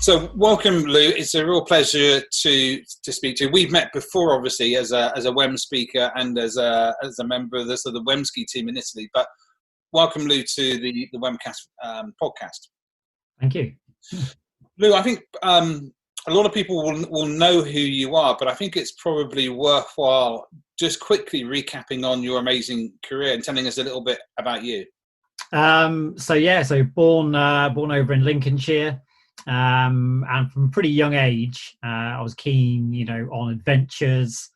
So welcome, Lou. It's a real pleasure to speak to you. We've met before, obviously, as a WEM speaker and as a member of the WEMski team in Italy. But welcome, Lou, to the WEMcast podcast. Thank you. Lou, I think a lot of people will know who you are, but I think it's probably worthwhile just quickly recapping on your amazing career and telling us a little bit about you. So born over in Lincolnshire, and from a pretty young age, I was keen, on adventures,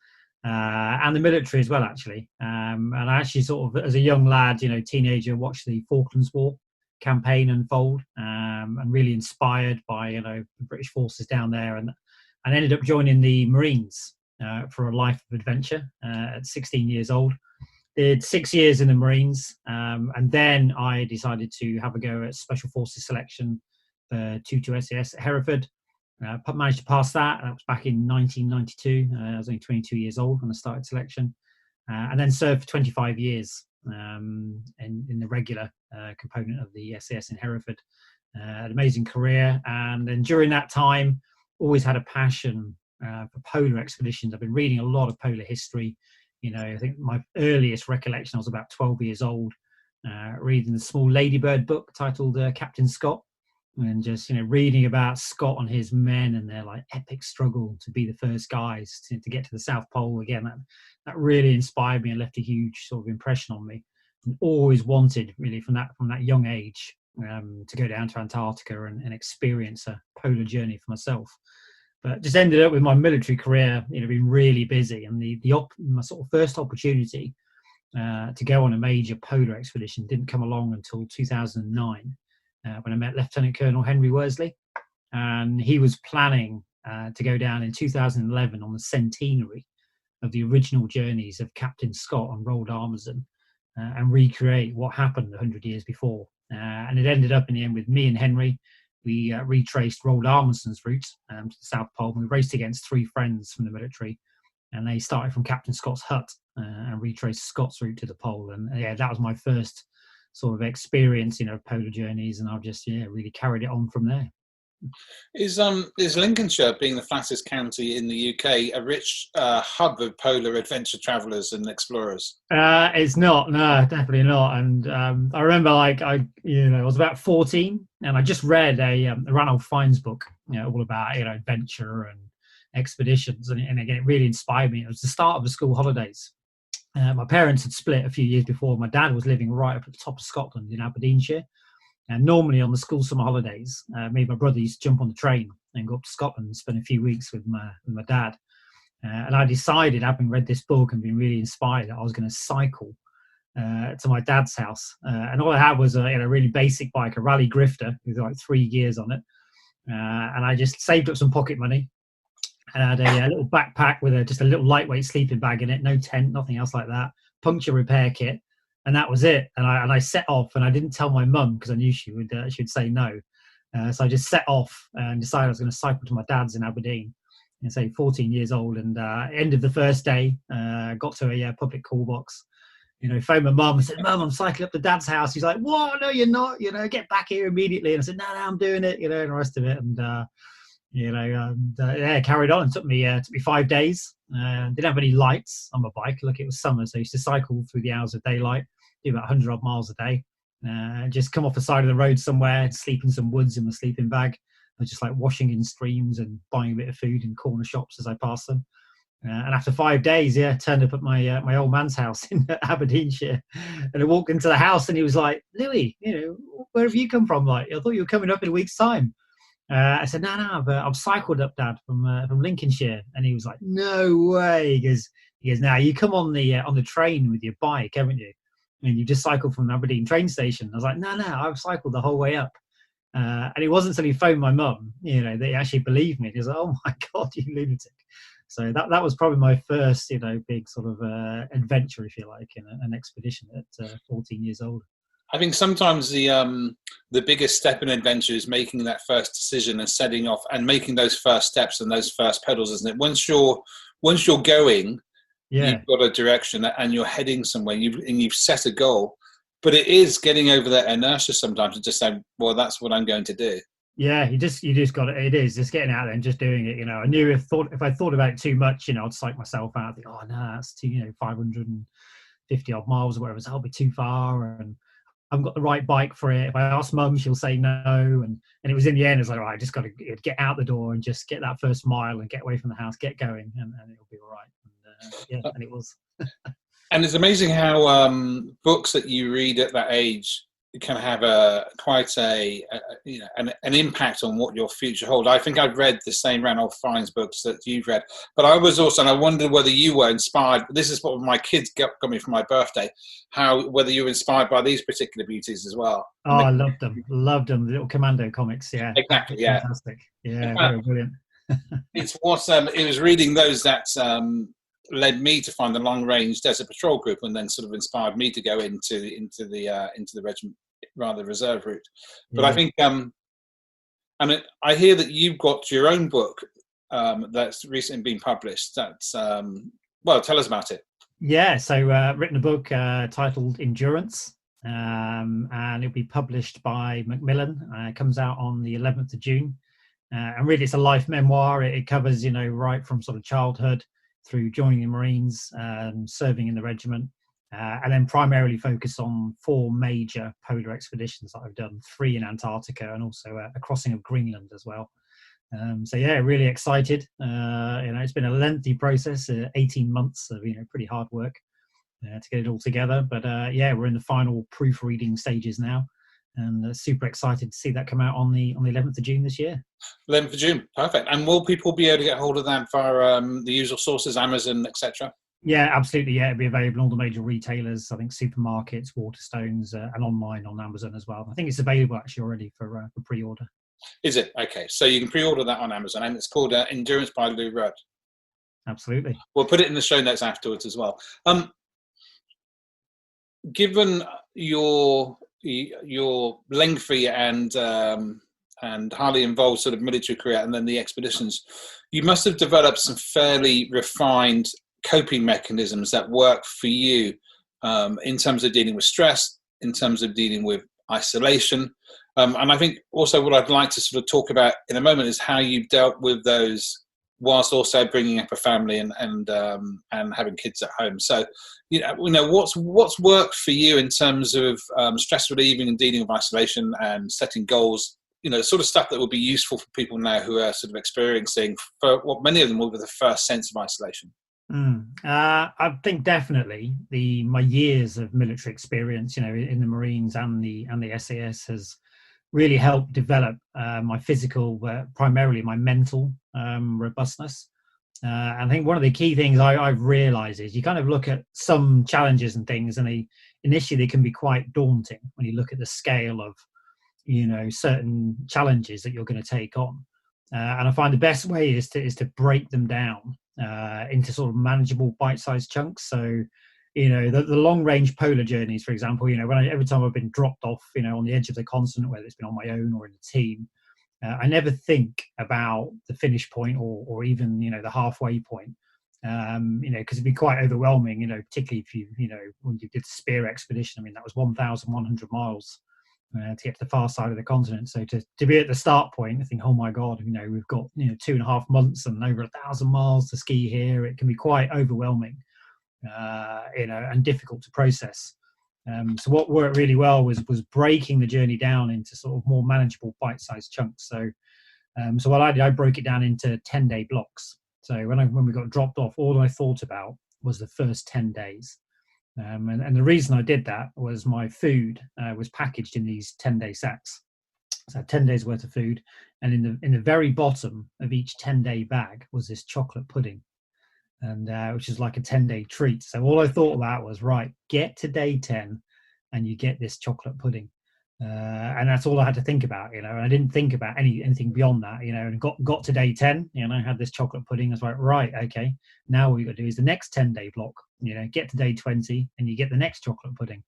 and the military as well, actually. And I actually sort of, as a young lad, teenager, watched the Falklands War campaign unfold, and really inspired by, the British forces down there, and ended up joining the Marines for a life of adventure at 16 years old. Did 6 years in the Marines, and then I decided to have a go at Special Forces selection for 2 SAS at Hereford. Managed to pass that. That was back in 1992. I was only 22 years old when I started selection, and then served for 25 years in the regular component of the SAS in Hereford. An amazing career, and then during that time, always had a passion for polar expeditions. I've been reading a lot of polar history. I think my earliest recollection, I was about 12 years old, reading the Small Ladybird book titled Captain Scott, and just, reading about Scott and his men and their epic struggle to be the first guys to get to the South Pole. Again, that really inspired me and left a huge sort of impression on me, and always wanted really from that young age to go down to Antarctica and experience a polar journey for myself. But just ended up with my military career, being really busy, and my sort of first opportunity to go on a major polar expedition didn't come along until 2009, when I met Lieutenant Colonel Henry Worsley, and he was planning to go down in 2011 on the centenary of the original journeys of Captain Scott on Roald Amundsen, and recreate what happened 100 years before. And it ended up in the end with me and Henry. We retraced Roald Amundsen's route to the South Pole. We raced against 3 friends from the military, and they started from Captain Scott's hut and retraced Scott's route to the pole. And that was my first sort of experience, polar journeys, and I've just really carried it on from there. Is Lincolnshire, being the flattest county in the UK, a rich hub of polar adventure travellers and explorers? It's not, no, definitely not. And I remember, I was about 14, and I just read a Ranulph Fiennes book, all about adventure and expeditions, and again, it really inspired me. It was the start of the school holidays. My parents had split a few years before. My dad was living right up at the top of Scotland in Aberdeenshire. And normally on the school summer holidays, me and my brother used to jump on the train and go up to Scotland and spend a few weeks with my dad. And I decided, having read this book and been really inspired, that I was going to cycle to my dad's house. And all I had was a really basic bike, a Rally Grifter with 3 gears on it. And I just saved up some pocket money and had a little backpack with just a little lightweight sleeping bag in it, no tent, nothing else like that, puncture repair kit. And that was it. And I set off, and I didn't tell my mum because I knew she would say no. So I just set off and decided I was going to cycle to my dad's in Aberdeen. And say 14 years old. And end of the first day, got to a public call box. Phoned my mum and said, "Mum, I'm cycling up to Dad's house." He's like, "What? No, you're not. Get back here immediately." And I said, "No, I'm doing it." And the rest of it. And carried on. It took me 5 days. Didn't have any lights on my bike. Look, it was summer, so I used to cycle through the hours of daylight, do about 100 odd miles a day. Just come off the side of the road somewhere, sleep in some woods in my sleeping bag. I was just washing in streams and buying a bit of food in corner shops as I passed them. And after 5 days, turned up at my old man's house in Aberdeenshire. And I walked into the house, and he was like, "Louis, where have you come from? I thought you were coming up in a week's time." I said, "No, but I've cycled up, Dad, from Lincolnshire." And he was like, "No way." He goes, "Now you come on the train with your bike, haven't you? And you just cycled from Aberdeen train station." I was like, No, I've cycled the whole way up." And it wasn't until he phoned my mum, that he actually believed me. He was like, "Oh my God, you lunatic." So that was probably my first, big sort of adventure, if you like, in an expedition at 14 years old. I think sometimes the biggest step in adventure is making that first decision and setting off and making those first steps and those first pedals, isn't it? Once you're going, you've got a direction and you're heading somewhere, you've set a goal. But it is getting over that inertia sometimes and just saying, "Well, that's what I'm going to do." Yeah, you just got it. It is just getting out there and just doing it. I knew if I thought about it too much, I'd psych myself out. I think, oh no, that's too, 550 odd miles or whatever. So I'll be too far, and I haven't got the right bike for it. If I ask mum, she'll say no. And it was in the end, it's like, all right, I just got to get out the door and just get that first mile and get away from the house, get going, and it'll be all right. And, and it was. And it's amazing how books that you read at that age can have quite an impact on what your future holds. I think I've read the same Ranulph Fiennes books that you've read, but I was also, and I wondered whether you were inspired. This is what my kids got me for my birthday. Whether you were inspired by these particular beauties as well. Oh, I loved them. The little Commando comics. Yeah, exactly. Yeah, fantastic. Yeah, they were brilliant. It's what it was reading those that led me to find the long range desert patrol group, and then sort of inspired me to go into the regiment, rather reserve route. But yeah. I think I hear that you've got your own book that's recently been published. That's tell us about it. Yeah, so written a book titled Endurance, and it'll be published by Macmillan. It comes out on the 11th of June, and really it's a life memoir. It covers right from sort of childhood through joining the Marines, serving in the regiment, and then primarily focus on 4 major polar expeditions that I've done, 3 in Antarctica and also a crossing of Greenland as well. So yeah, really excited. It's been a lengthy process, 18 months of pretty hard work to get it all together. But we're in the final proofreading stages now, and super excited to see that come out on the 11th of June this year. 11th of June, perfect. And will people be able to get hold of that via the usual sources, Amazon, etc.? Yeah, absolutely. Yeah, it'll be available in all the major retailers. I think supermarkets, Waterstones, and online on Amazon as well. I think it's available actually already for pre-order. Is it? Okay, so you can pre-order that on Amazon, and it's called Endurance by Lou Rudd. Absolutely. We'll put it in the show notes afterwards as well. Given your lengthy and highly involved sort of military career, and then the expeditions, you must have developed some fairly refined coping mechanisms that work for you in terms of dealing with stress, in terms of dealing with isolation. And I think also what I'd like to sort of talk about in a moment is how you dealt with those whilst also bringing up a family and having kids at home. So, what's worked for you in terms of stress relieving and dealing with isolation and setting goals, sort of stuff that would be useful for people now who are sort of experiencing, for what many of them will be the first sense of isolation. I think definitely my years of military experience, in the Marines and the SAS has really helped develop my physical, primarily my mental robustness. I think one of the key things I've realized is you kind of look at some challenges and things, and initially they can be quite daunting when you look at the scale of, certain challenges that you're going to take on. And I find the best way is to break them down into sort of manageable bite-sized chunks. So, the long-range polar journeys, for example, every time I've been dropped off, on the edge of the continent, whether it's been on my own or in a team, I never think about the finish point or even, the halfway point, because it'd be quite overwhelming, particularly if when you did the Spear expedition. I mean, that was 1,100 miles to get to the far side of the continent. So to be at the start point, I think, oh my God, we've got 2.5 months and over 1,000 miles to ski here. It can be quite overwhelming, and difficult to process. So what worked really well was breaking the journey down into sort of more manageable bite-sized chunks. So what I did, I broke it down into 10-day blocks. So when we got dropped off, all I thought about was the first 10 days. And the reason I did that was my food was packaged in these 10-day sacks. So 10 days worth of food. And in the very bottom of each 10-day bag was this chocolate pudding, and which is like a 10-day treat. So all I thought about was, right, get to day 10 and you get this chocolate pudding. And that's all I had to think about, and I didn't think about anything beyond that, and got to day 10, I had this chocolate pudding. I was like, right, okay, now what you got to do is the next 10-day block, get to day 20 and you get the next chocolate pudding.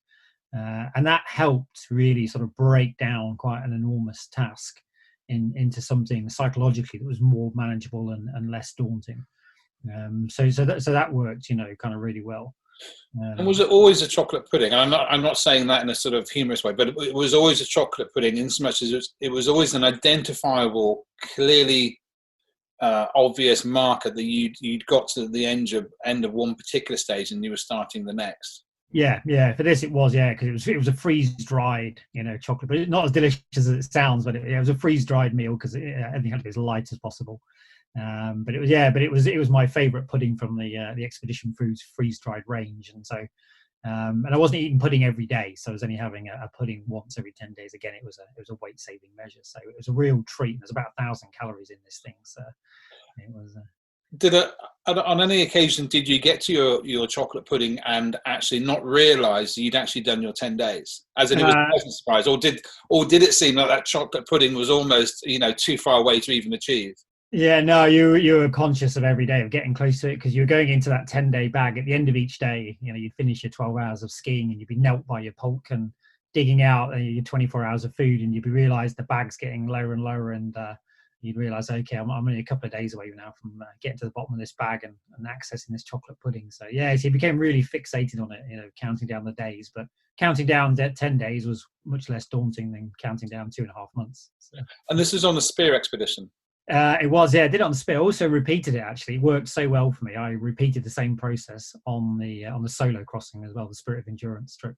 And that helped really sort of break down quite an enormous task into something psychologically that was more manageable and less daunting. So that worked, kind of really well. And was it always a chocolate pudding? And I'm not saying that in a sort of humorous way, but it was always a chocolate pudding in so much as it was always an identifiable, clearly obvious marker that you'd got to the end of one particular stage and you were starting the next. Yeah. For this, it was, because it was a freeze dried, chocolate, but not as delicious as it sounds. But it was a freeze dried meal because everything had to be as light as possible. But it was my favourite pudding from the Expedition Foods freeze dried range, and so and I wasn't eating pudding every day, so I was only having a pudding once every 10 days. Again, it was a weight saving measure, so it was a real treat. There's about 1,000 calories in this thing, so it was. On any occasion did you get to your chocolate pudding and actually not realise you'd actually done your 10 days? As in, it was a pleasant surprise, or did it seem like that chocolate pudding was almost too far away to even achieve? Yeah, no, you were conscious of every day of getting close to it because you were going into that 10-day bag. At the end of each day, you'd finish your 12 hours of skiing and you'd be knelt by your pulk and digging out your 24 hours of food, and you'd realise the bag's getting lower and lower, and you'd realise, okay, I'm only a couple of days away now from getting to the bottom of this bag and accessing this chocolate pudding. So yeah, so you became really fixated on it, counting down the days. But counting down 10 days was much less daunting than counting down 2.5 months. So. And this was on the Spear expedition? It was, I did it on the Spear. Also repeated it, actually. It worked so well for me. I repeated the same process on the solo crossing as well, the Spirit of Endurance trip.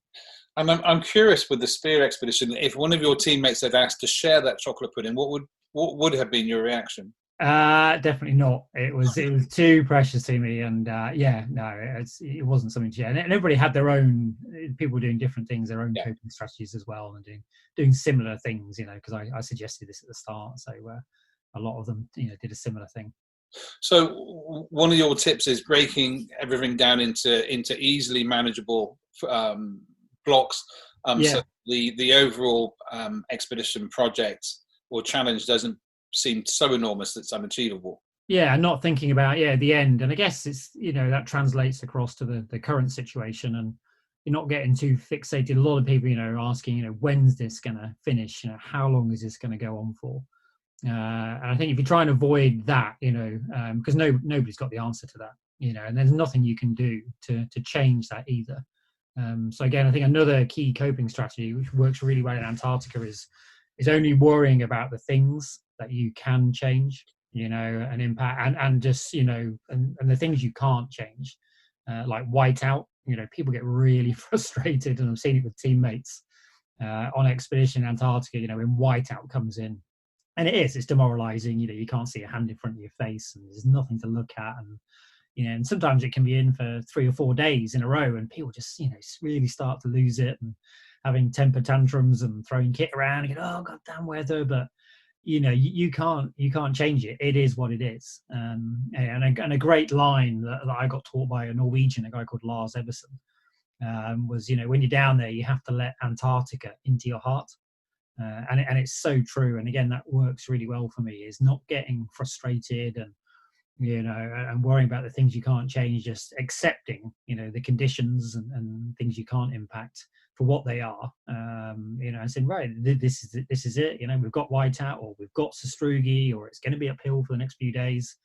And I'm curious with the Spear expedition, if one of your teammates had asked to share that chocolate pudding, what would have been your reaction? Definitely not. It was too precious to me, and it wasn't something to share. And everybody had their own. People were doing different things, their own coping strategies as well, and doing similar things. Because I suggested this at the start, so a lot of them did a similar thing. So one of your tips is breaking everything down into easily manageable blocks. So the overall expedition project or challenge doesn't seem so enormous that it's unachievable. Yeah, not thinking about the end, and I guess it's that translates across to the current situation, and you're not getting too fixated. A lot of people are asking when's this going to finish, how long is this going to go on for, and I think if you try and avoid that, because nobody's got the answer to that, and there's nothing you can do to change that either. So again, I think another key coping strategy which works really well in Antarctica is only worrying about the things that you can change, and impact, and just, and the things you can't change, like whiteout. People get really frustrated, and I've seen it with teammates on expedition in Antarctica, when whiteout comes in. And it's demoralizing, you can't see a hand in front of your face and there's nothing to look at. And, and sometimes it can be in for 3 or 4 days in a row, and people just, really start to lose it and having temper tantrums and throwing kit around and oh, goddamn weather. But, you can't change it. It is what it is. And a great line that I got taught by a Norwegian, a guy called Lars Ebbesen, was, when you're down there, you have to let Antarctica into your heart. And it's so true. And again, that works really well for me, is not getting frustrated and, and worrying about the things you can't change, just accepting, the conditions and things you can't impact for what they are, and saying, right, this is it, we've got whiteout, or we've got Sastrugi, or it's going to be uphill for the next few days.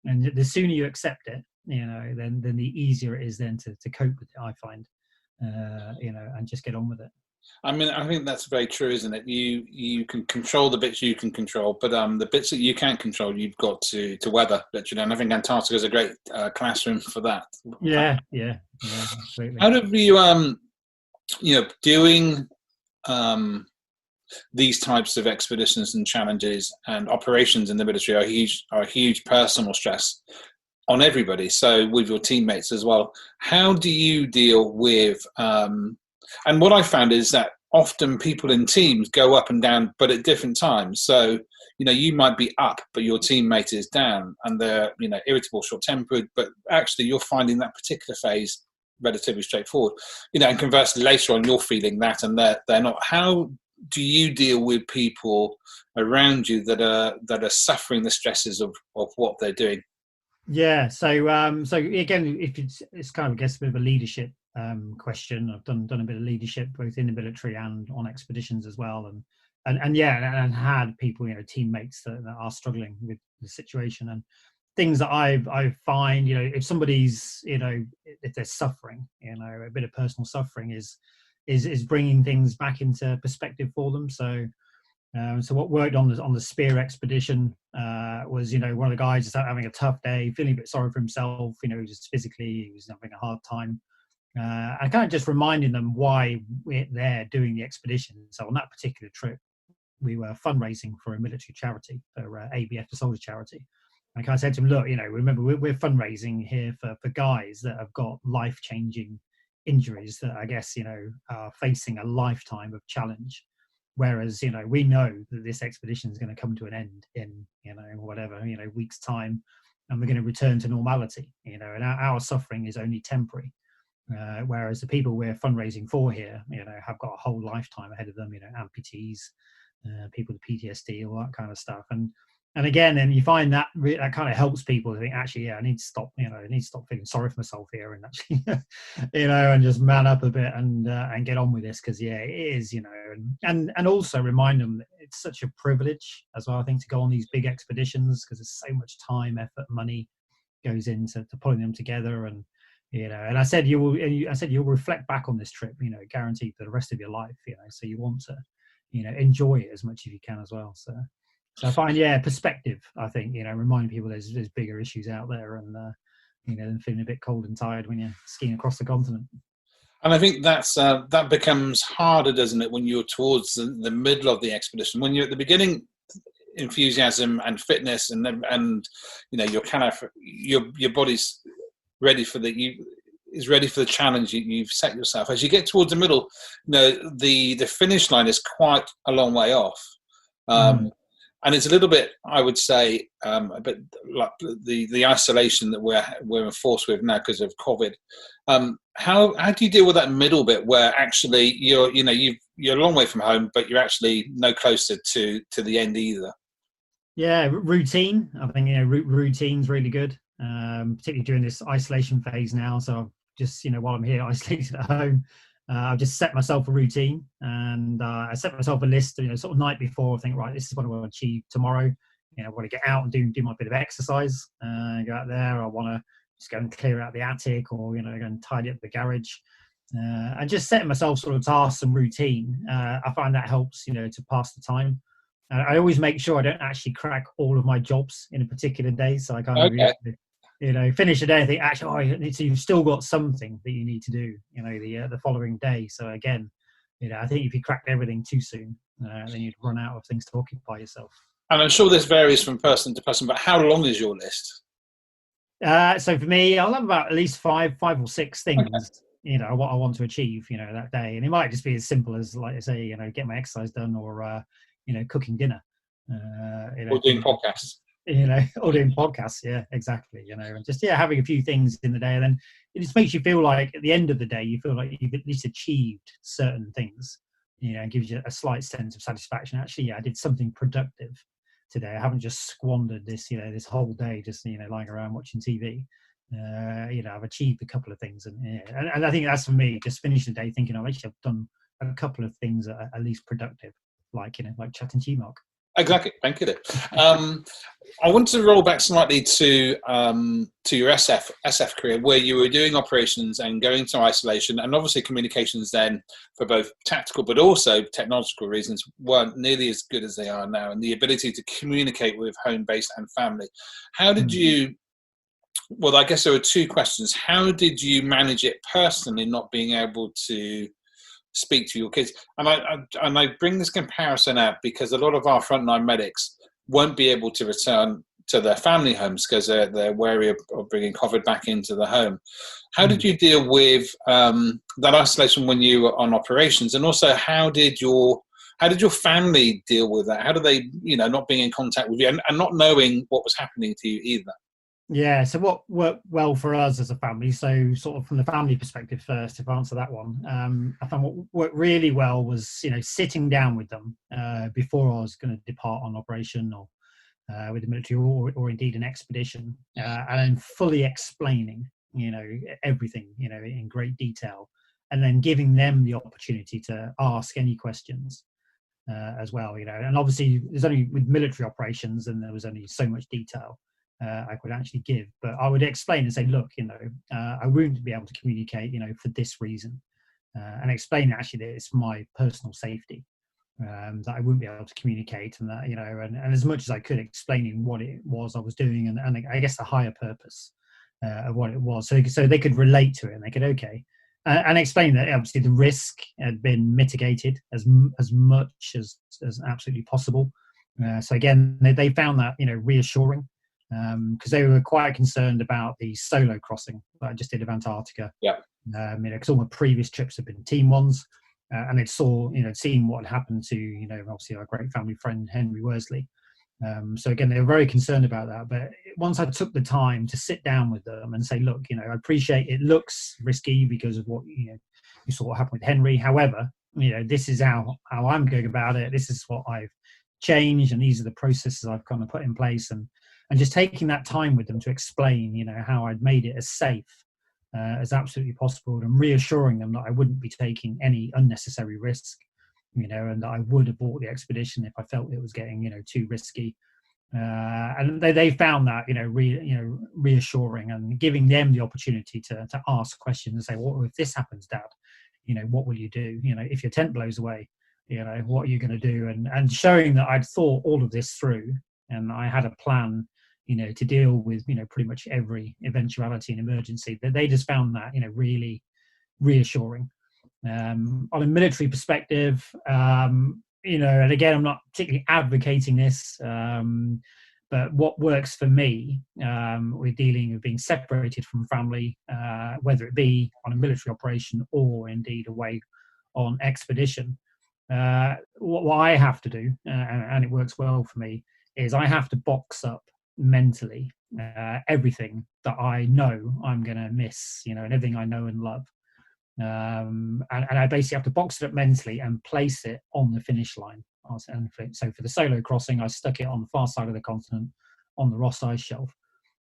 And the sooner you accept it, then the easier it is then to cope with it, I find, and just get on with it. I mean, I think that's very true, isn't it? You can control the bits you can control, but the bits that you can't control, you've got to weather, literally. And I think Antarctica is a great classroom for that. Yeah, absolutely. How have you, doing these types of expeditions and challenges and operations in the military are a huge personal stress on everybody. So with your teammates as well, how do you deal with? And what I found is that often people in teams go up and down, but at different times. So, you might be up, but your teammate is down, and they're, irritable, short-tempered, but actually you're finding that particular phase relatively straightforward. And conversely, later on, you're feeling that, and they're not. How do you deal with people around you that are suffering the stresses of what they're doing? Yeah. So again, if it's kind of, I guess, a bit of a leadership question. I've done a bit of leadership both in the military and on expeditions as well, and had people, teammates that are struggling with the situation. things that I find, if somebody's, if they're suffering, a bit of personal suffering is bringing things back into perspective for them. So what worked on the spear expedition was, one of the guys just having a tough day, feeling a bit sorry for himself, just physically he was having a hard time. I kind of just reminding them why we're there doing the expedition. So on that particular trip, we were fundraising for a military charity, for ABF, the soldier charity. And I kind of said to him, look, remember we're fundraising here for guys that have got life-changing injuries that I guess, are facing a lifetime of challenge. Whereas, we know that this expedition is going to come to an end in, weeks' time, and we're going to return to normality, and our suffering is only temporary. Whereas the people we're fundraising for here, have got a whole lifetime ahead of them, amputees, people with PTSD, all that kind of stuff. And again, and you find that that kind of helps people to think, actually, I need to stop, I need to stop feeling sorry for myself here and actually, and just man up a bit and get on with this. Cause it is, and also remind them that it's such a privilege as well, I think, to go on these big expeditions, because there's so much time, effort, money goes into pulling them together. And, and I said, you'll reflect back on this trip, guaranteed for the rest of your life, so you want to, enjoy it as much as you can as well. So I find, perspective, I think, remind people there's bigger issues out there, and, than feeling a bit cold and tired when you're skiing across the continent. And I think that becomes harder, doesn't it, when you're towards the middle of the expedition. When you're at the beginning, enthusiasm and fitness, and you're kind of, your body's ready for is ready for the challenge you've set yourself. As you get towards the middle, the finish line is quite a long way off. And it's a little bit, I would say, a bit like the isolation that we're enforced with now because of COVID. How do you deal with that middle bit where actually you're a long way from home, but you're actually no closer to the end either? Yeah, routine. I think routine's really good, particularly during this isolation phase now. So I've just while I'm here isolated at home, I've just set myself a routine, and I set myself a list, sort of night before. I think, right, this is what I want to achieve tomorrow. I want to get out and do my bit of exercise, go out there. I want to just go and clear out the attic, or, go and tidy up the garage. And just setting myself sort of tasks and routine. I find that helps, to pass the time. I always make sure I don't actually crack all of my jobs in a particular day. So I kind of, finish a day and think, actually, so you've still got something that you need to do, the following day. So again, I think if you cracked everything too soon, then you'd run out of things to occupy yourself. And I'm sure this varies from person to person, but how long is your list? So for me, I'll have about at least five or six things, what I want to achieve, that day. And it might just be as simple as, like I say, get my exercise done, or, cooking dinner. Or doing podcasts. Or doing podcasts, yeah, exactly. And just having a few things in the day, and then it just makes you feel like at the end of the day, you feel like you've at least achieved certain things. And gives you a slight sense of satisfaction. Actually, I did something productive today. I haven't just squandered this, this whole day just lying around watching TV. I've achieved a couple of things, and I think that's for me. Just finishing the day thinking, I've done a couple of things that are at least productive, like chatting to you, Mark. Exactly. Thank you. I want to roll back slightly to your SF career, where you were doing operations and going to isolation, and obviously communications then, for both tactical but also technological reasons, weren't nearly as good as they are now, and the ability to communicate with home base and family. How did you? Well, I guess there were two questions. How did you manage it personally, not being able to speak to your kids? And I bring this comparison out because a lot of our frontline medics won't be able to return to their family homes because they're wary of bringing COVID back into the home. How did you deal with that isolation when you were on operations, and also how did your family deal with that? How do they, not being in contact with you and not knowing what was happening to you either? Yeah, so what worked well for us as a family, so sort of from the family perspective first, to answer that one, I found what worked really well was, sitting down with them before I was going to depart on operation or with the military or indeed an expedition, and then fully explaining, everything, in great detail, and then giving them the opportunity to ask any questions as well, and obviously there's only with military operations, and there was only so much detail. I could actually give. But I would explain and say, look, I wouldn't be able to communicate, for this reason, and explain actually that it's my personal safety, that I wouldn't be able to communicate, and that, and as much as I could, explaining what it was I was doing, and I guess the higher purpose of what it was, so they could relate to it, and they could, okay. And explain that obviously the risk had been mitigated as much as absolutely possible. So again, they found that reassuring, because they were quite concerned about the solo crossing that I just did of Antarctica. Yeah. Because all my previous trips have been team ones, and they'd seen what had happened to obviously our great family friend Henry Worsley. So again, they were very concerned about that. But once I took the time to sit down with them and say, look, I appreciate it looks risky because of what you saw what happened with Henry. However, this is how I'm going about it. This is what I've changed, and these are the processes I've kind of put in place, and just taking that time with them to explain, how I'd made it as safe as absolutely possible, and reassuring them that I wouldn't be taking any unnecessary risk. And that I would abort the expedition if I felt it was getting, too risky. And they found that, reassuring, and giving them the opportunity to ask questions and say, what if this happens, Dad? What will you do? If your tent blows away, what are you going to do? And showing that I'd thought all of this through, and I had a plan, to deal with, pretty much every eventuality and emergency. That they just found that, really reassuring. On a military perspective, and again, I'm not particularly advocating this, but what works for me with dealing with being separated from family, whether it be on a military operation or indeed away on expedition, what I have to do, and it works well for me, is I have to box up mentally everything that I know I'm going to miss, and everything I know and love. And I basically have to box it up mentally and place it on the finish line. So for the solo crossing, I stuck it on the far side of the continent on the Ross Ice Shelf,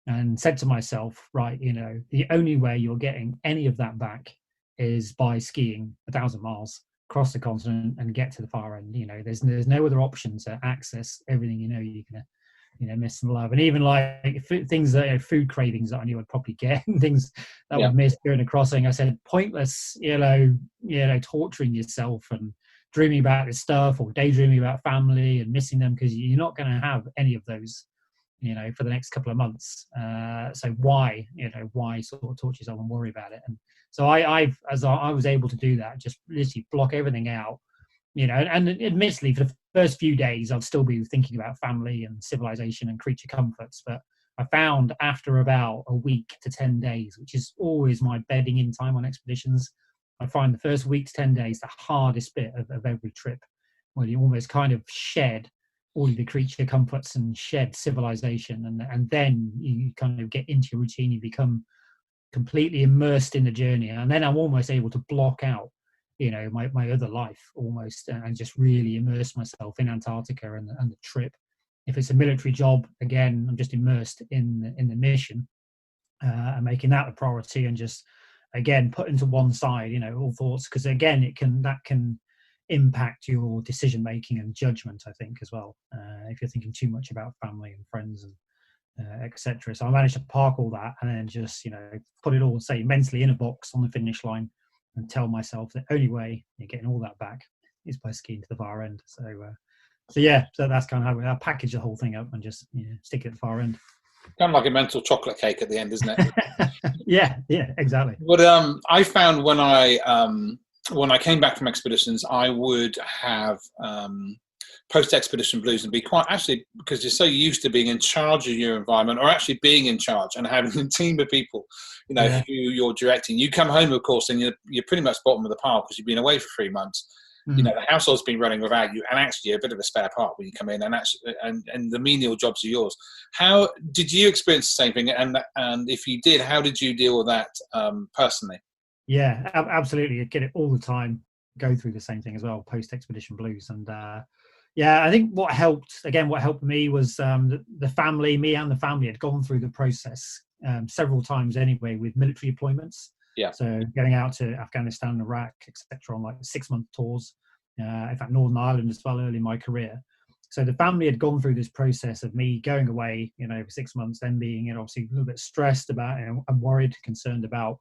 and said to myself, right, the only way you're getting any of that back is by skiing 1,000 miles across the continent and get to the far end. There's no other option to access everything you're gonna miss and love. And even like things that food cravings that I knew I'd probably get, and things that I would miss during the crossing. I said, pointless, torturing yourself and dreaming about this stuff, or daydreaming about family and missing them, because you're not going to have any of those, for the next couple of months. So why sort of torture yourself and worry about it? And so I was able to do that, just literally block everything out. And admittedly, for the first few days, I'd still be thinking about family and civilization and creature comforts. But I found after about a week to 10 days, which is always my bedding in time on expeditions, I find the first week to 10 days the hardest bit of every trip, where you almost kind of shed all of the creature comforts and shed civilization. And then you kind of get into your routine, you become completely immersed in the journey. And then I'm almost able to block out my other life almost, and just really immerse myself in Antarctica and the trip. If it's a military job, again, I'm just immersed in the mission, and making that a priority, and just again put into one side all thoughts, because again that can impact your decision making and judgment, I think, as well, if you're thinking too much about family and friends and etc. So I managed to park all that, and then just put it all, say, mentally in a box on the finish line, and tell myself the only way you're getting all that back is by skiing to the far end. So that's kind of how I package the whole thing up and just stick it at the far end. Kind of like a mental chocolate cake at the end, isn't it? yeah, exactly. But I found when I came back from expeditions, I would have post-expedition blues, and be quite, actually, because you're so used to being in charge of your environment, or actually being in charge and having a team of people, who you're directing. You come home, of course, and you're pretty much bottom of the pile because you've been away for 3 months. The household's been running without you, and actually you're a bit of a spare part when you come in, and actually, and the menial jobs are yours. How did you experience the same thing? And if you did, how did you deal with that personally? Yeah, absolutely. I get it all the time. Go through the same thing as well, post-expedition blues. And I think what helped me was the family. Me and the family had gone through the process several times anyway, with military deployments. Yeah. So getting out to Afghanistan, Iraq, etc., on like 6-month tours. In fact, Northern Ireland as well, early in my career. So the family had gone through this process of me going away, for 6 months, then being, obviously a little bit stressed about it. I'm worried, concerned about,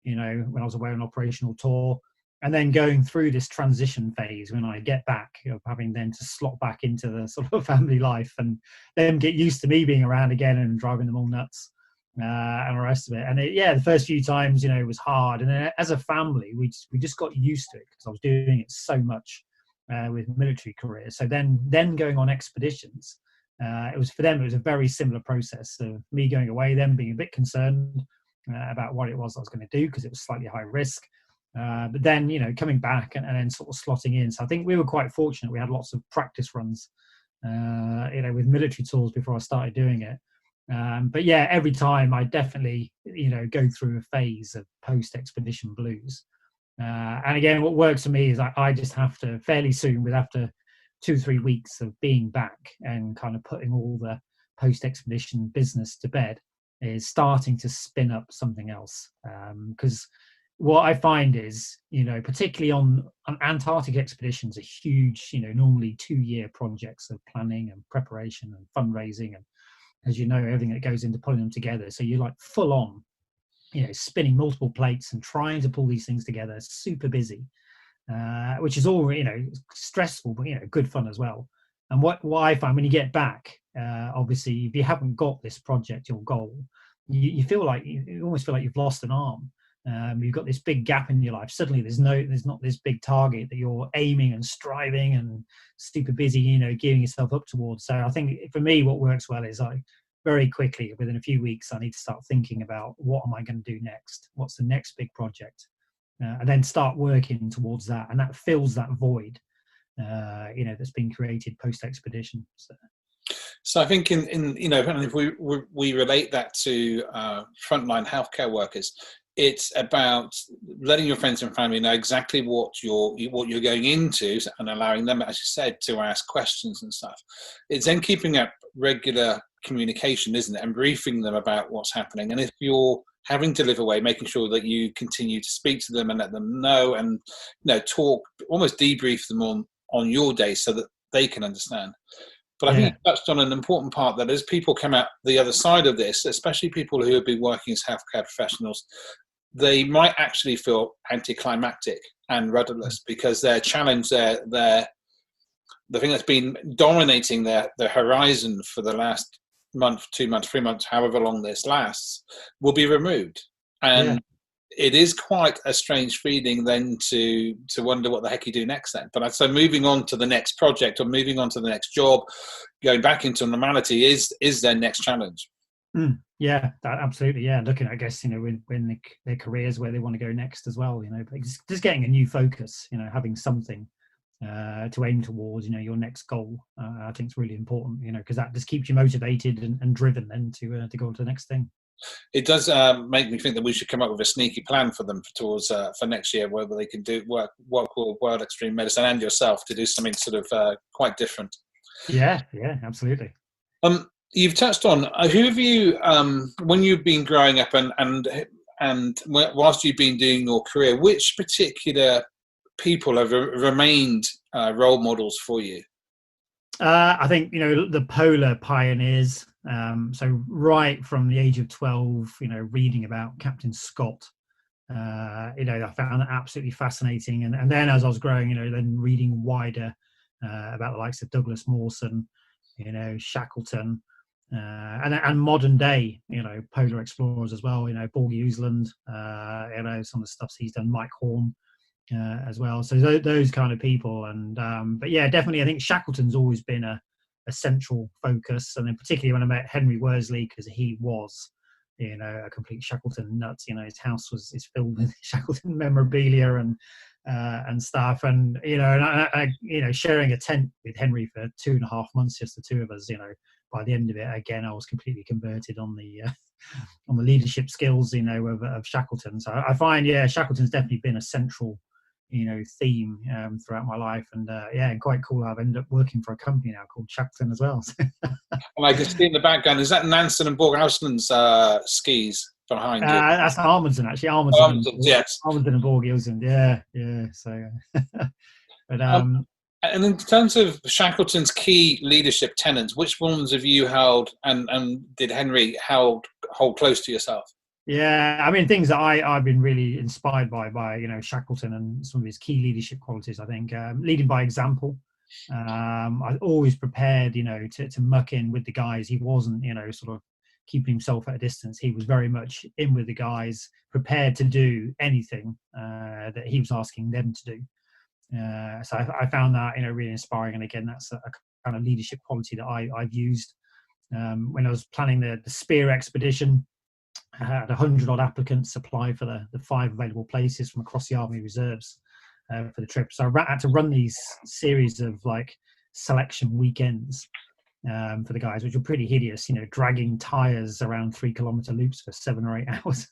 when I was away on operational tour, and then going through this transition phase when I get back, having then to slot back into the sort of family life and then get used to me being around again and driving them all nuts and the rest of it. And the first few times, it was hard. And then as a family, we just got used to it because I was doing it so much with military careers. So then going on expeditions, it was a very similar process of me going away, them being a bit concerned about what it was I was going to do because it was slightly high risk. But then, coming back and then sort of slotting in. So I think we were quite fortunate. We had lots of practice runs, with military tours before I started doing it. But yeah, every time I definitely, go through a phase of post-expedition blues. And again, what works for me is I just have to fairly soon, after 2-3 weeks of being back and kind of putting all the post-expedition business to bed, is starting to spin up something else. Because what I find is, particularly on Antarctic expeditions, are huge, normally 2-year projects of planning and preparation and fundraising, and as you know, everything that goes into pulling them together. So you're like full on, spinning multiple plates and trying to pull these things together, super busy, which is all, stressful, but, good fun as well. And what I find when you get back, obviously, if you haven't got this project, your goal, you almost feel like you've lost an arm. You've got this big gap in your life. Suddenly there's not this big target that you're aiming and striving and super busy, gearing yourself up towards. So I think for me, what works well is very quickly, within a few weeks, I need to start thinking about what am I going to do next? What's the next big project? And then start working towards that. And that fills that void, that's been created post-expedition. So I think if we relate that to frontline healthcare workers, it's about letting your friends and family know exactly what you're going into and allowing them, as you said, to ask questions and stuff. It's then keeping up regular communication, isn't it, and briefing them about what's happening. And if you're having to live away, making sure that you continue to speak to them and let them know, and talk, almost debrief them on your day so that they can understand. But I think you touched on an important part, that as people come out the other side of this, especially people who have been working as healthcare professionals, they might actually feel anticlimactic and rudderless because their challenge, the thing that's been dominating their horizon for the last month, 2 months, 3 months, however long this lasts, will be removed. And it is quite a strange feeling then to wonder what the heck you do next then. But so moving on to the next project or moving on to the next job, going back into normality is their next challenge. Yeah, absolutely. Yeah, looking, I guess, when their careers where they want to go next as well, but just getting a new focus, having something to aim towards, your next goal. I think it's really important, because that just keeps you motivated and driven then to go on to the next thing. It does make me think that we should come up with a sneaky plan for them towards for next year, where they can do work with World Extreme Medicine and yourself to do something sort of quite different. Yeah, absolutely. You've touched on who have you when you've been growing up and whilst you've been doing your career, which particular people have remained role models for you? I think the polar pioneers. So right from the age of 12, reading about Captain Scott, I found that absolutely fascinating. And then as I was growing, then reading wider about the likes of Douglas Mawson, Shackleton, and modern day, polar explorers as well. Borgie Usland, some of the stuff he's done. Mike Horn. As well, so those kind of people, and but yeah, definitely, I think Shackleton's always been a central focus, and then particularly when I met Henry Worsley, because he was, a complete Shackleton nut. His house is filled with Shackleton memorabilia and stuff, and I sharing a tent with Henry for 2.5 months, just the two of us. By the end of it, again, I was completely converted on the leadership skills, of Shackleton. So I find, Shackleton's definitely been a central theme throughout my life, and quite cool. I've ended up working for a company now called Shackleton as well. And I can see in the background, is that Nansen and Borg-Ausland's skis behind you? That's Amundsen, actually. Amundsen, yes. Amundsen and Borg-Ausland, yeah. So, but And in terms of Shackleton's key leadership tenets, which ones have you held, and did Henry hold close to yourself? Yeah, I mean, things that I've been really inspired by Shackleton and some of his key leadership qualities. I think leading by example. I was always prepared, to muck in with the guys. He wasn't, sort of keeping himself at a distance. He was very much in with the guys, prepared to do anything that he was asking them to do. So I found that really inspiring. And again, that's a kind of leadership quality that I've used when I was planning the Spear expedition. I had 100 odd applicants apply for the 5 available places from across the Army Reserves for the trip. So I had to run these series of selection weekends for the guys, which were pretty hideous, dragging tyres around 3-kilometre loops for 7 or 8 hours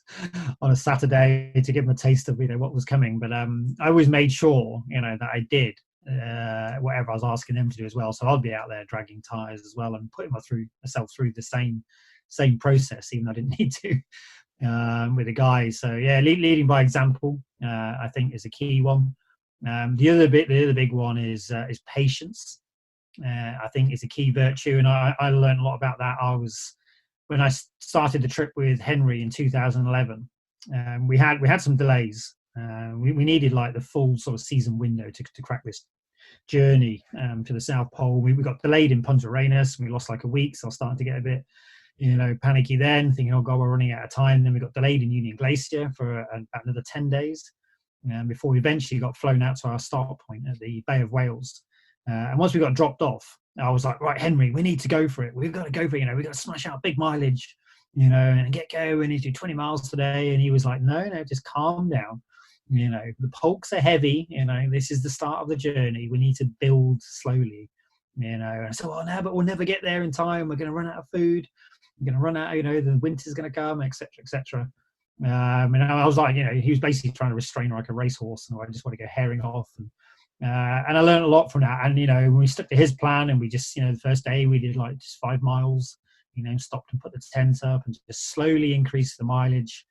on a Saturday to give them a taste of what was coming. But I always made sure that I did whatever I was asking them to do as well. So I'd be out there dragging tyres as well and putting myself through the same process, even though I didn't need to, with the guys. So yeah, leading by example, I think is a key one. The other big one is patience. I think is a key virtue, and I learned a lot about that. When I started the trip with Henry in 2011, we had some delays. We needed the full sort of season window to crack this journey to the South Pole. We got delayed in Punta Arenas. We lost a week, so I was starting to get a bit panicky then, thinking, oh God, we're running out of time. Then we got delayed in Union Glacier for about another 10 days before we eventually got flown out to our start point at the Bay of Whales. And once we got dropped off, I was like, right, Henry, we need to go for it. We've got to go for it. We've got to smash out big mileage, and get going. We need to do 20 miles today. And he was like, no, just calm down. The polks are heavy. This is the start of the journey. We need to build slowly. And I said, oh no, but we'll never get there in time. We're going to run out of food. We're going to run out, the winter's going to come, etc., etc. And I was like, he was basically trying to restrain her like a racehorse, and I just want to go herring off. And I learned a lot from that. And when we stuck to his plan, and we just, the first day we did just 5 miles, stopped and put the tent up, and just slowly increased the mileage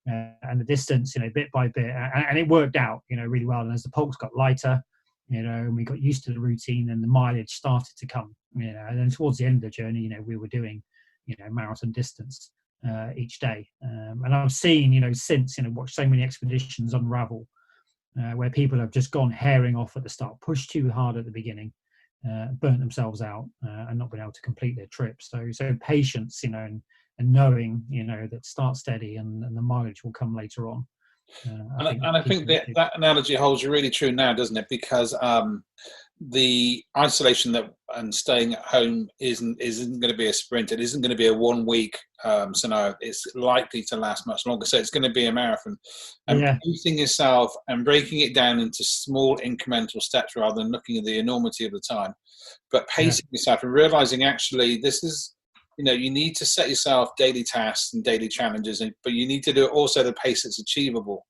and the distance, bit by bit, and it worked out, really well. And as the polks got lighter, and we got used to the routine, and the mileage started to come, and then towards the end of the journey, we were doing marathon distance each day, and I've seen since watched so many expeditions unravel where people have just gone herring off at the start, pushed too hard at the beginning, burnt themselves out, and not been able to complete their trip. So patience, and knowing that start steady, and the mileage will come later on. I think that analogy holds really true now, doesn't it? Because the isolation and staying at home isn't going to be a sprint. It isn't going to be a 1 week scenario. It's likely to last much longer. So it's going to be a marathon. And producing yourself and breaking it down into small incremental steps rather than looking at the enormity of the time. But pacing yourself and realizing actually this is, you need to set yourself daily tasks and daily challenges, but you need to do it also at a pace that's achievable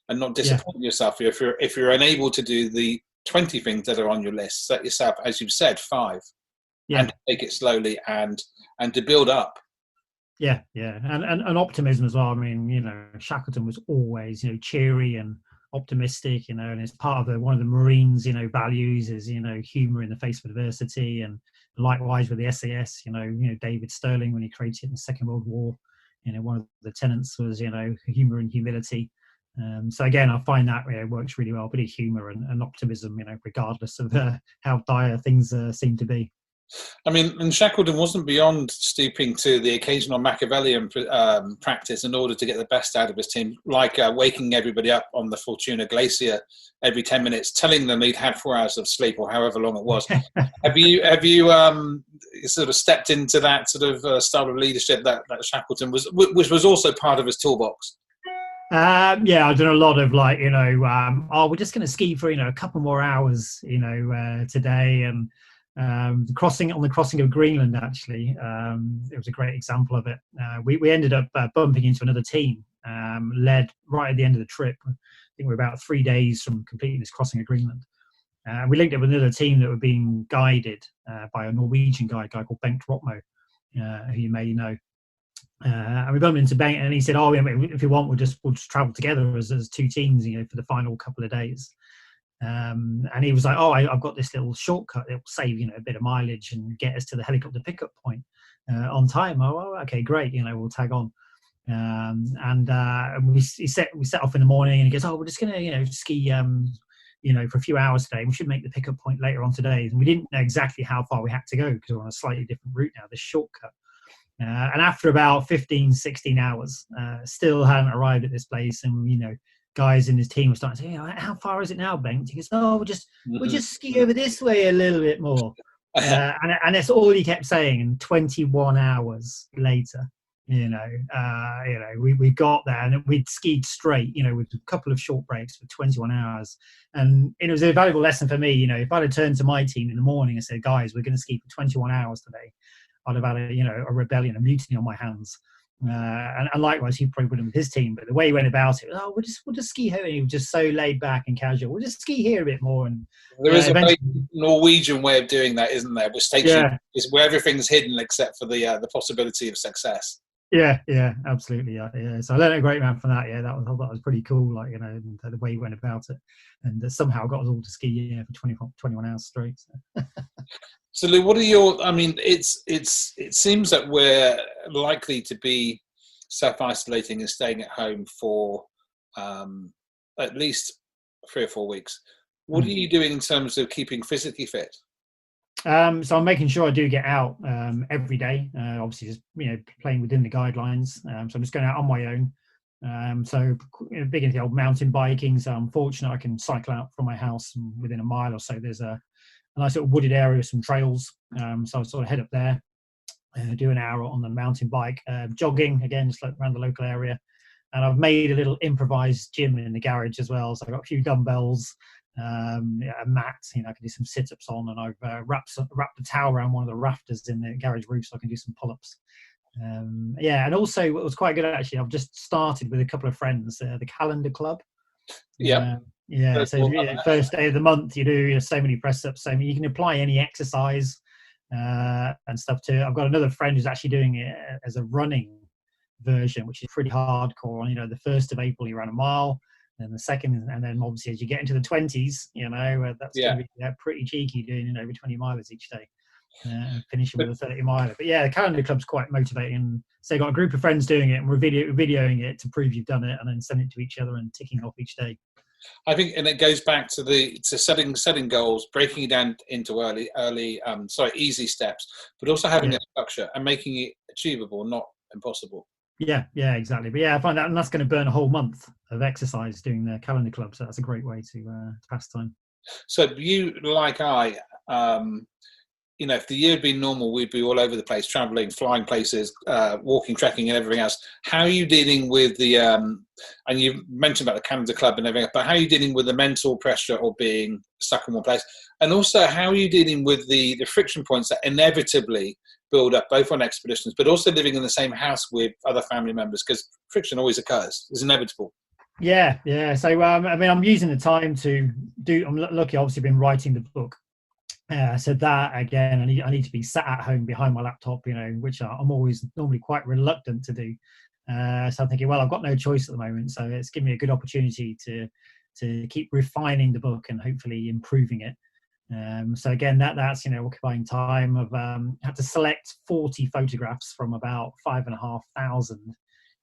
and not disappoint yourself. If you're unable to do the 20 things that are on your list, set yourself, as you've said, 5, and take it slowly and to build up. And optimism as well. I mean, Shackleton was always cheery and optimistic, and it's part of one of the Marines values is humor in the face of adversity. And likewise with the SAS, David Stirling, when he created it in the Second World War, one of the tenets was humor and humility. So again, I find that works really well. A bit of humour and optimism, regardless of how dire things seem to be. I mean, and Shackleton wasn't beyond stooping to the occasional Machiavellian practice in order to get the best out of his team, like waking everybody up on the Fortuna Glacier every 10 minutes, telling them he'd had 4 hours of sleep or however long it was. Have you sort of stepped into that sort of style of leadership that Shackleton which was also part of his toolbox? I've done a lot of we're just going to ski for a couple more hours today, and the crossing of Greenland actually it was a great example of it. We ended up bumping into another team led right at the end of the trip. I think we're about 3 days from completing this crossing of Greenland. We linked up with another team that were being guided by a Norwegian guy called Bengt Rotmo, who you may know. And we bumped into Bengt, and he said, "Oh, if you want, we'll just travel together as 2 teams, for the final couple of days." And he was like, "Oh, I've got this little shortcut. It will save, a bit of mileage and get us to the helicopter pickup point on time." Oh, okay, great. We'll tag on. And we set off in the morning, and he goes, "Oh, we're just gonna, ski, for a few hours today. We should make the pickup point later on today." And we didn't know exactly how far we had to go because we're on a slightly different route now, this shortcut. And after about 15, 16 hours, still hadn't arrived at this place. And, guys in his team were starting to say, "How far is it now, Bengt?" He goes, "Oh, we'll just ski over this way a little bit more." And that's all he kept saying. And 21 hours later, we got there, and we'd skied straight, with a couple of short breaks for 21 hours. And it was a valuable lesson for me. If I'd have turned to my team in the morning and said, "Guys, we're going to ski for 21 hours today," I'd have had a rebellion, a mutiny on my hands. And likewise, he probably wouldn't with his team. But the way he went about it, we'll just ski here. And he was just so laid back and casual. We'll just ski here a bit more. And there is a very Norwegian way of doing that, isn't there? Which takes you is where everything's hidden except for the possibility of success. Yeah, absolutely. Yeah. So I learned a great man from that. Yeah, that was pretty cool. And the way he went about it, and somehow got us all to ski for 21 hours straight. So Lou, what are your? I mean, it seems that we're likely to be self-isolating and staying at home for at least 3 or 4 weeks. What are you doing in terms of keeping physically fit? So I'm making sure I do get out every day. Obviously, just playing within the guidelines. So I'm just going out on my own. So big into the old mountain biking. So I'm fortunate I can cycle out from my house within a mile or so. There's a nice little wooded area with some trails. So I sort of head up there, do an hour on the mountain bike, jogging again, just around the local area. And I've made a little improvised gym in the garage as well. So I've got a few dumbbells, a mat, I can do some sit-ups on, and I've wrapped the towel around one of the rafters in the garage roof so I can do some pull-ups. And also what was quite good actually, I've just started with a couple of friends, the Calendar Club. First day of the month you do so many press-ups, so you can apply any exercise and stuff too. I've got another friend who's actually doing it as a running version, which is pretty hardcore. The 1st of April he ran a mile, and the 2nd, and then obviously as you get into the 20s, that's going to be pretty cheeky, doing over 20 miles each day, finishing with a 30 miler. But the Calendar Club's quite motivating. So you've got a group of friends doing it, and we're videoing it to prove you've done it, and then send it to each other and ticking off each day. I think, and it goes back to setting goals, breaking it down into easy steps, but also having a structure and making it achievable, not impossible. Yeah, exactly. But I find that, and that's going to burn a whole month of exercise doing the Calendar Club. So that's a great way to pass time. So you, like I, if the year had been normal, we'd be all over the place, traveling, flying places, walking, trekking, and everything else. How are you dealing with the, and you mentioned about the Calendar Club and everything, but how are you dealing with the mental pressure of being stuck in one place? And also, how are you dealing with the friction points that inevitably build up, both on expeditions, but also living in the same house with other family members? Because friction always occurs. It's inevitable. Yeah. So, I'm using the time to do, I'm lucky, obviously, been writing the book. So that again, I need to be sat at home behind my laptop, which I'm always normally quite reluctant to do. So I'm thinking, well, I've got no choice at the moment, so it's given me a good opportunity to keep refining the book and hopefully improving it. So again, that's occupying time. I've had to select 40 photographs from about 5,500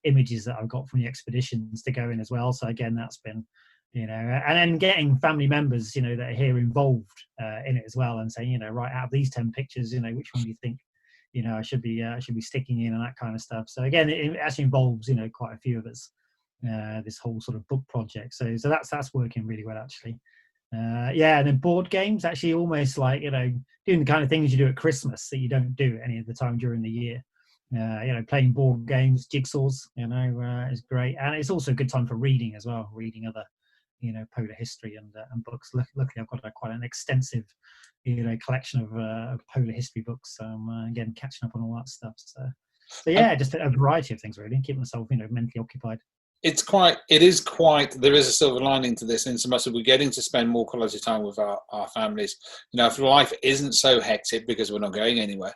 images that I've got from the expeditions to go in as well. So again, that's been. And then getting family members, that are here involved in it as well, and saying, right, out of these 10 pictures, which one do you think, I should be sticking in, and that kind of stuff. So again, it actually involves, quite a few of us, this whole sort of book project. So that's working really well actually. And then board games, actually almost like, doing the kind of things you do at Christmas that you don't do any of the time during the year. Playing board games, jigsaws, is great, and it's also a good time for reading as well, reading other. Polar history and books. Luckily, I've got quite an extensive, collection of polar history books. Again, catching up on all that stuff. So just a variety of things really, keep myself, mentally occupied. There is a silver lining to this, in so much that we're getting to spend more quality time with our families. If life isn't so hectic because we're not going anywhere.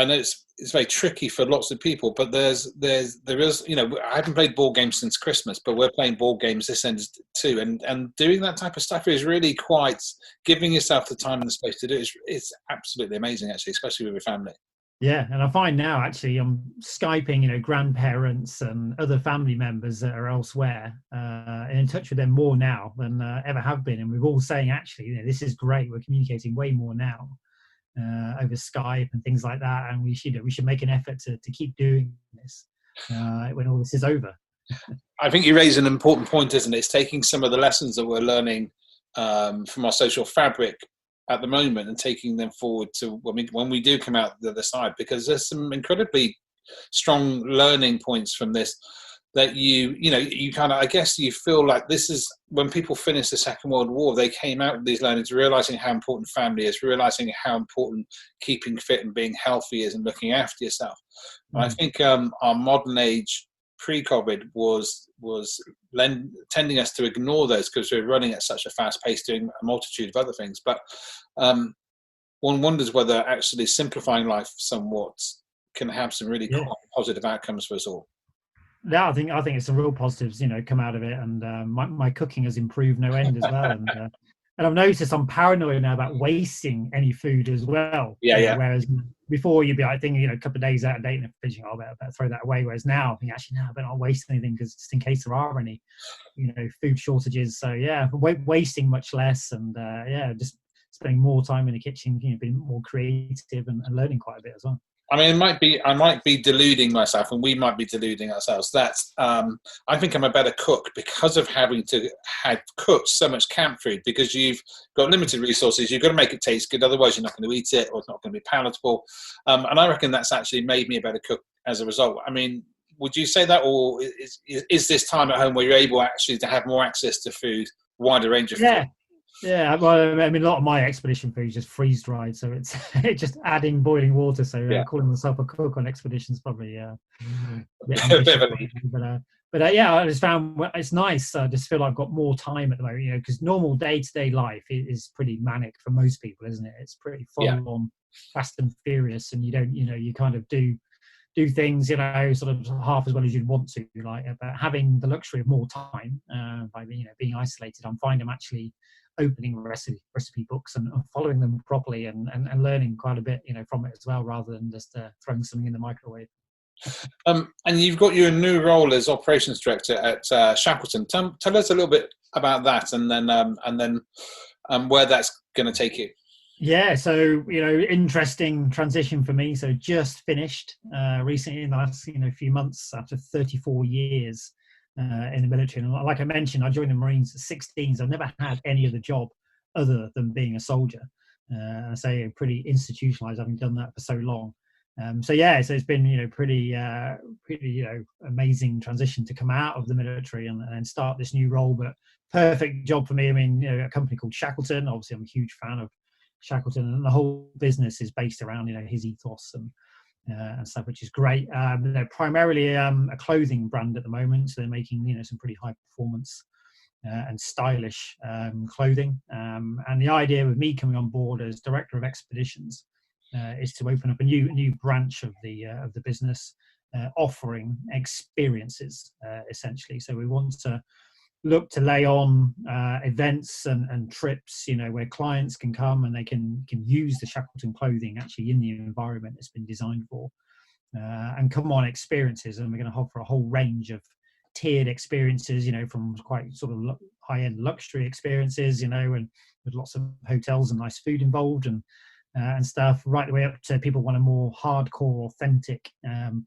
I know it's very tricky for lots of people, but there is, I haven't played board games since Christmas, but we're playing board games this end too, and doing that type of stuff is really quite, giving yourself the time and the space to do it. It's absolutely amazing, actually, especially with your family. Yeah, and I find now actually I'm Skyping, grandparents and other family members that are elsewhere, and in touch with them more now than ever have been, and we're all saying actually, this is great. We're communicating way more now over Skype and things like that, and we should make an effort to keep doing this when all this is over. I think you raise an important point, isn't it? It's taking some of the lessons that we're learning from our social fabric at the moment and taking them forward to when we do come out the other side, because there's some incredibly strong learning points from this that you kind of, I guess you feel like this is when people finished the Second World War, they came out with these learnings, realizing how important family is, realizing how important keeping fit and being healthy is and looking after yourself. And I think our modern age pre-COVID was tending us to ignore those because we're running at such a fast pace doing a multitude of other things. But one wonders whether actually simplifying life somewhat can have some really positive outcomes for us all. Yeah, I think it's some real positives, come out of it, and my cooking has improved no end as well, and I've noticed I'm paranoid now about wasting any food as well. Yeah. Whereas before you'd be like thinking, a couple of days out of date in the fridge, I better throw that away. Whereas now I think actually I better not waste anything because just in case there are any, food shortages. So yeah, wasting much less, and just spending more time in the kitchen, being more creative and learning quite a bit as well. I mean, I might be deluding myself, and we might be deluding ourselves. That's I think I'm a better cook because of having to have cooked so much camp food, because you've got limited resources. You've got to make it taste good, otherwise you're not going to eat it, or it's not going to be palatable. And I reckon that's actually made me a better cook as a result. I mean, would you say that, or is this time at home where you're able actually to have more access to food, wider range of food? Yeah, well, I mean, a lot of my expedition food is just freeze dried, so it's just adding boiling water. So calling myself a cook on expeditions probably a bit ambitious, but I just found it's nice. I just feel I've got more time at the moment, because normal day-to-day life is pretty manic for most people, isn't it? It's pretty full on, fast and furious, and you kind of do things, sort of half as well as you'd want to, but having the luxury of more time by being isolated, I'm finding I'm actually opening recipe books and following them properly and learning quite a bit from it as well, rather than just throwing something in the microwave. And you've got your new role as operations director at Shackleton. Tell us a little bit about that, and then where that's going to take you. Yeah, so interesting transition for me. So just finished recently in the last few months after 34 years in the military. And like I mentioned, I joined the Marines at 16, so I've never had any other job other than being a soldier. I say pretty institutionalized, having done that for so long. So it's been pretty amazing transition to come out of the military and start this new role. But perfect job for me. I mean, a company called Shackleton. Obviously, I'm a huge fan of Shackleton, and the whole business is based around his ethos and stuff, which is great. They're primarily a clothing brand at the moment, so they're making some pretty high performance and stylish clothing. And the idea of me coming on board as director of expeditions is to open up a new branch of the business, offering experiences essentially. So we want to look to lay on events and trips, where clients can come and they can use the Shackleton clothing actually in the environment it's been designed for, and come on experiences. And we're going to offer a whole range of tiered experiences, from quite sort of high-end luxury experiences, and with lots of hotels and nice food involved and stuff, right the way up to people want a more hardcore, authentic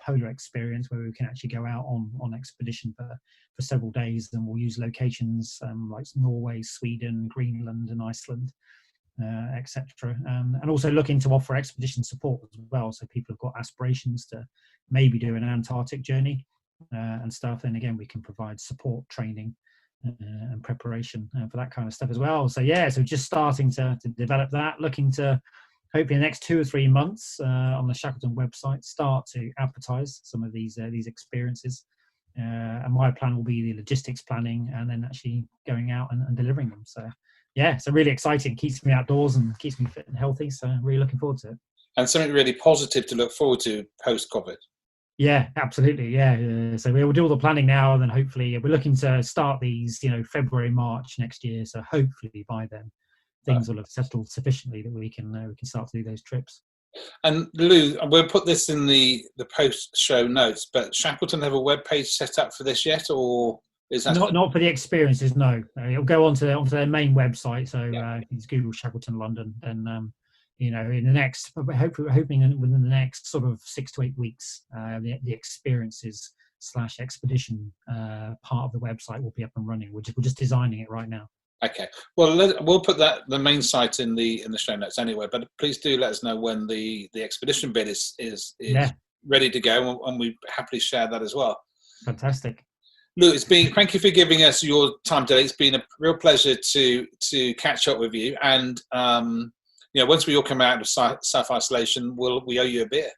polar experience where we can actually go out on expedition for several days, and we'll use locations like Norway, Sweden, Greenland and Iceland, etc. And also looking to offer expedition support as well, so people have got aspirations to maybe do an Antarctic journey and stuff, and again we can provide support, training and preparation for that kind of stuff as well. So just starting to develop that, looking to hopefully in the next 2 or 3 months on the Shackleton website start to advertise some of these experiences, and my plan will be the logistics planning and then actually going out and delivering them. So so really exciting, keeps me outdoors and keeps me fit and healthy, so I'm really looking forward to it. and something really positive to look forward to post-COVID. Yeah, absolutely. Yeah. So we'll do all the planning now, and then hopefully we're looking to start these, February, March next year. So hopefully by then things will have settled sufficiently that we can start to do those trips. And Lou, we'll put this in the post-show notes, but Shackleton have a web page set up for this yet, or is that not for the experiences? No, it'll go onto their main website. So you just Google Shackleton London, and in the next, hopefully, we're hoping within the next sort of 6 to 8 weeks, the experiences / expedition part of the website will be up and running. We're just designing it right now. Okay. Well, we'll put the main site in the show notes anyway. But please do let us know when the expedition bit is ready to go, and we happily share that as well. Fantastic. Lou, thank you for giving us your time today. It's been a real pleasure to catch up with you. And once we all come out of self-isolation, we owe you a beer.